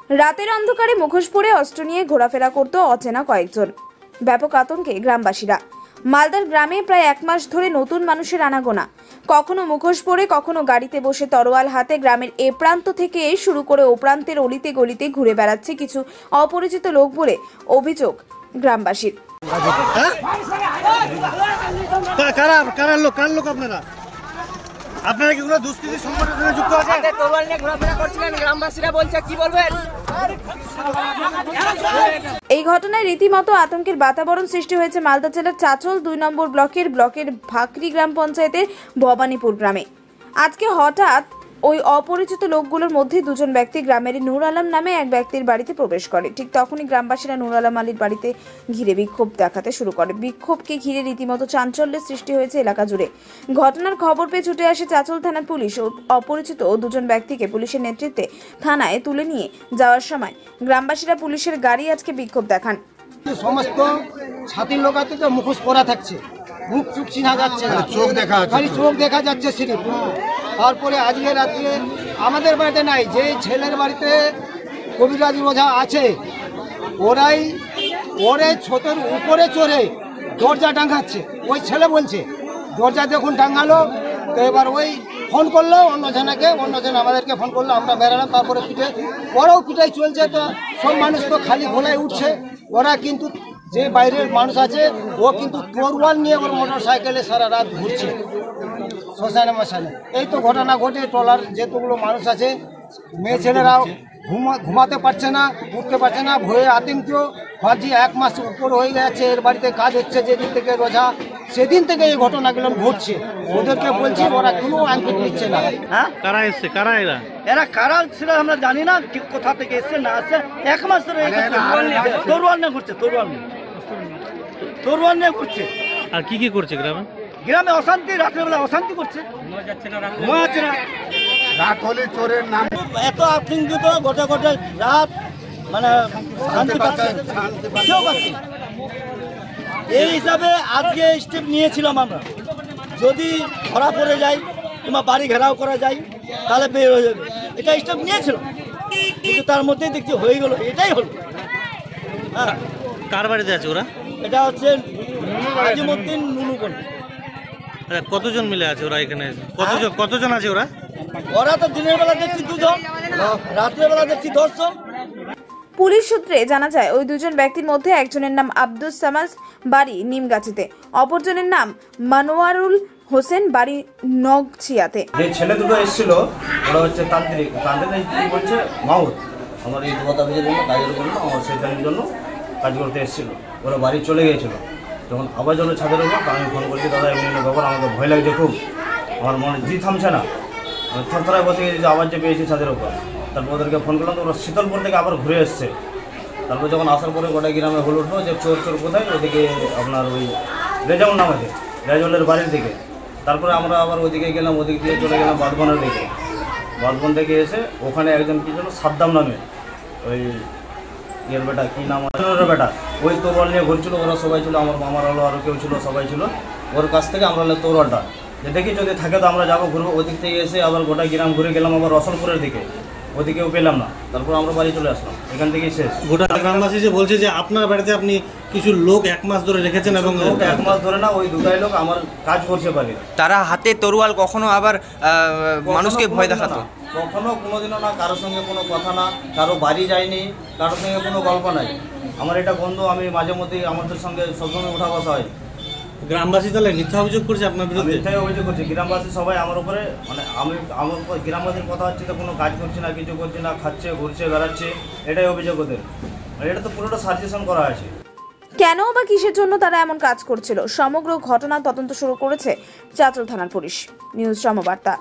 রাতের অন্ধকারে মুখোশ পরে অস্ত্র নিয়ে ঘোরাফেরা করত অচেনা কয়েকজন। ব্যাপক আতঙ্কে গ্রামবাসীরা। মালদার গ্রামে প্রায় এক মাস ধরে নতুন মানুষের আনাগোনা। কখনো মুখোশ পরে, কখনো গাড়িতে বসে তরোয়াল হাতে গ্রামের এ প্রান্ত থেকে শুরু করে ও প্রান্তের অলিতে গলিতে ঘুরে বেড়াচ্ছে কিছু অপরিচিত লোক বলে অভিযোগ গ্রামবাসীর। আপনারা কি কোনো দুষ্কৃতী সংগঠনের সঙ্গে যুক্ত আছেন? তরোয়াল নিয়ে ঘোরাফেরা করছিলেন, গ্রামবাসীরা বলছে, কি বলবেন? এই ঘটনায় রীতিমতো আতঙ্কের বাতাবরণ সৃষ্টি হয়েছে মালদা জেলার চাচল ২ নম্বর ব্লকের ভাকরি গ্রাম পঞ্চায়েতের ভবানীপুর গ্রামে। আজকে হঠাৎ ওই অপরিচিত লোকগুলোর মধ্যে দুজন ব্যক্তি গ্রামের নূর আলম নামে এক ব্যক্তির বাড়িতে প্রবেশ করে। ঠিক তখনই গ্রামবাসীরা নূর আলম আলীর বাড়িতে ঘিরে বিক্ষোভ দেখাতে শুরু করে। বিক্ষোভকে ঘিরে রীতিমতো চাঞ্চল্যের সৃষ্টি হয়েছে এলাকা জুড়ে। ঘটনার খবর পেয়ে ছুটে আসে চাচল থানার পুলিশ ও অপরিচিত দুজন ব্যক্তিকে পুলিশের নেতৃত্বে থানায় তুলে নিয়ে যাওয়ার সময় গ্রামবাসীরা পুলিশের গাড়ি আজকে বিক্ষোভ দেখান। সমস্ত ছাতির লোক আছে, মুখোশ পরা থাকছে, মুখ চুখ চিনা যাচ্ছে না, চোখ দেখা যাচ্ছে সিরিপ। তারপরে আজকে রাত্রে আমাদের বাড়িতে নাই, যে ছেলের বাড়িতে কবিরাজ ওঝা আছে, ওরাই ছোটের উপরে চড়ে দরজা টাঙাচ্ছে। ওই ছেলে বলছে দরজা যখন টাঙালো তো এবার ওই ফোন করলো অন্যজনকে, অন্যজন আমাদেরকে ফোন করলো, আমরা বেরালাম। তারপরে ওরাও পিটাই চলছে। তো সব মানুষ তো খালি ঘোলায় উঠছে। ওরা কিন্তু যে বাইরের মানুষ আছে ও কিন্তু তরোয়াল নিয়ে ওর মোটর সাইকেলে সারা রাত ঘুরছে শ্মশানে মশানে। এই তো ঘটনা ঘটে। টলার যেতগুলো মানুষ আছে, মেয়ে ছেলেরাও ঘুমাতে পারছে না, উঠতে পারছে না, ভয়ে আতঙ্ক। ভাবছি এক মাস উপর হয়ে গেছে এর বাড়িতে কাজ হচ্ছে, যেদিন থেকে রোজা সেদিন থেকে এই ঘটনাগুলো ঘটছে। ওদেরকে বলছি, ওরা কোনো আঙ্কিত নিচ্ছে না। হ্যাঁ, কারা এসছে? কারা এরা কারা সেটা আমরা জানি না, কোথা থেকে এসছে না আসছে। এক মাস ধরে তরোয়াল নিয়ে ঘুরছে, তরোয়াল নিয়ে ঘুরছে। আর কি করছে গ্রামে অশান্তি, রাত্রেবেলা অশান্তি করছে, ঘুমা যাচ্ছে না। রাত হলে চোরের নাম এত আতঙ্কিত, গোটা রাত মানে শান্তি পাচ্ছে। এই হিসাবে আজকে স্টেপ নিয়েছিলাম আমরা, যদি ধরা পড়ে যায় কিংবা বাড়ি ঘেরাও করা যায় তাহলে বের হয়ে যাবে, এটা স্টেপ নিয়েছিলাম। কিন্তু তার মধ্যেই দেখছি হয়ে গেল, এটাই হলো। হ্যাঁ, কার বাড়িতে আছে ওরা? এটা হচ্ছে আজিমউদ্দিন নুনুবন। কতজন মিলে আছে ওরা এখানে? কতজন আছে ওরা? ওরা তো দিনের বেলা দেখছি 2 জন, রাতের বেলা দেখছি 10 জন। পুলিশ সূত্রে জানা যায় ওই দুজন ব্যক্তির মধ্যে একজনের নাম আব্দুস সামাদ, বাড়ি নিমগাছিতে, অপরজনের নাম মানোয়ারুল হোসেন, বাড়ি নগছিয়াতে। যে ছেলে দুটো এসেছিল ওরা হচ্ছে তান্ত্রিক কি বলছে মাউথ, আমার এই কথা জন্য কাজের জন্য, আমার সেটার জন্য কাজ করতে এসেছিল। ওরা বাড়ি চলে গিয়েছিল। যখন আবার যখন ছাদের উপর আমি ফোন করছি, দাদা এমনি ব্যাপার, আমাকে ভয় লাগছে খুব, আমার মনে জি থামছে না, আমি থরথরায় বসে গেছি যে আবার যে পেয়েছি ছাদের উপর। তারপর ওদেরকে ফোন করলাম, তো ওরা শীতলপুর থেকে আবার ঘুরে এসছে। তারপর যখন আসার পরে গোটা গ্রামে হল উঠলো যে চোর কোথায়, ওদিকে আপনার ওই রেজাউল নাম আছে, রেজাউলের বাড়ির দিকে। তারপরে আমরা আবার ওইদিকে গেলাম, ওদিক দিয়ে চলে গেলাম বাঁধবনের দিকে। বাঁধবন থেকে এসে ওখানে একজন কি ছিল সাদ্দাম নামে, ওই ইয়ের বেটা, কী নাম বেটা, ওই তরোয়াল নিয়ে ঘুরছিল। ওরা সবাই ছিল, আমার মামার হলো, আরও কেউ ছিল, সবাই ছিল। ওর কাছ থেকে আমরা তরোয়ালটা যে দেখি যদি থাকে তো আমরা যাবো ঘুরবো। ওদিক থেকে এসে আবার গোটা গ্রাম ঘুরে গেলাম আবার রসলপুরের দিকে, ওদিকেও পেলাম না। তারপর আমরা বাড়ি চলে আসলাম, এখান থেকেই শেষ। গোটা গ্রামবাসী যে বলছে যে আপনার বাড়িতে আপনি কিছু লোক 1 মাস ধরে রেখেছেন, এবং 1 মাস ধরে না, ওই দুটাই লোক আমার কাজ করছে বাড়ি। তারা হাতে তরোয়াল, কখনো আবার মানুষকে ভয় দেখাতো, কখনো কোনোদিনও না, কারোর সঙ্গে কোনো কথা না, কারো বাড়ি যায়নি, কারোর সঙ্গে কোনো গল্প নাই। আমার এটা বন্ধু, আমি মাঝে মধ্যেই আমাদের সঙ্গে সবসময় উঠা বসা হয়। গ্রামবাসী তাহলে মিথ্যা অভিযোগ করছে আপনার বিরুদ্ধে? মিথ্যাই অভিযোগ করছে গ্রামবাসী সবাই আমার উপরে। মানে আমার গ্রামবাসীর কথা হচ্ছে তো কোনো কাজ করছে না, কিছু করছে না, খাচ্ছে, ঘুরছে, বেড়াচ্ছে, এটাই অভিযোগ ওদের। এটা তো পুরোটা সাজেশন করা আছে। কেন বা কিসের জন্য তারা এমন কাজ করছিল, সমগ্র ঘটনা তদন্ত শুরু করেছে চাচল থানার পুলিশ। নিউজ সমবার্তা।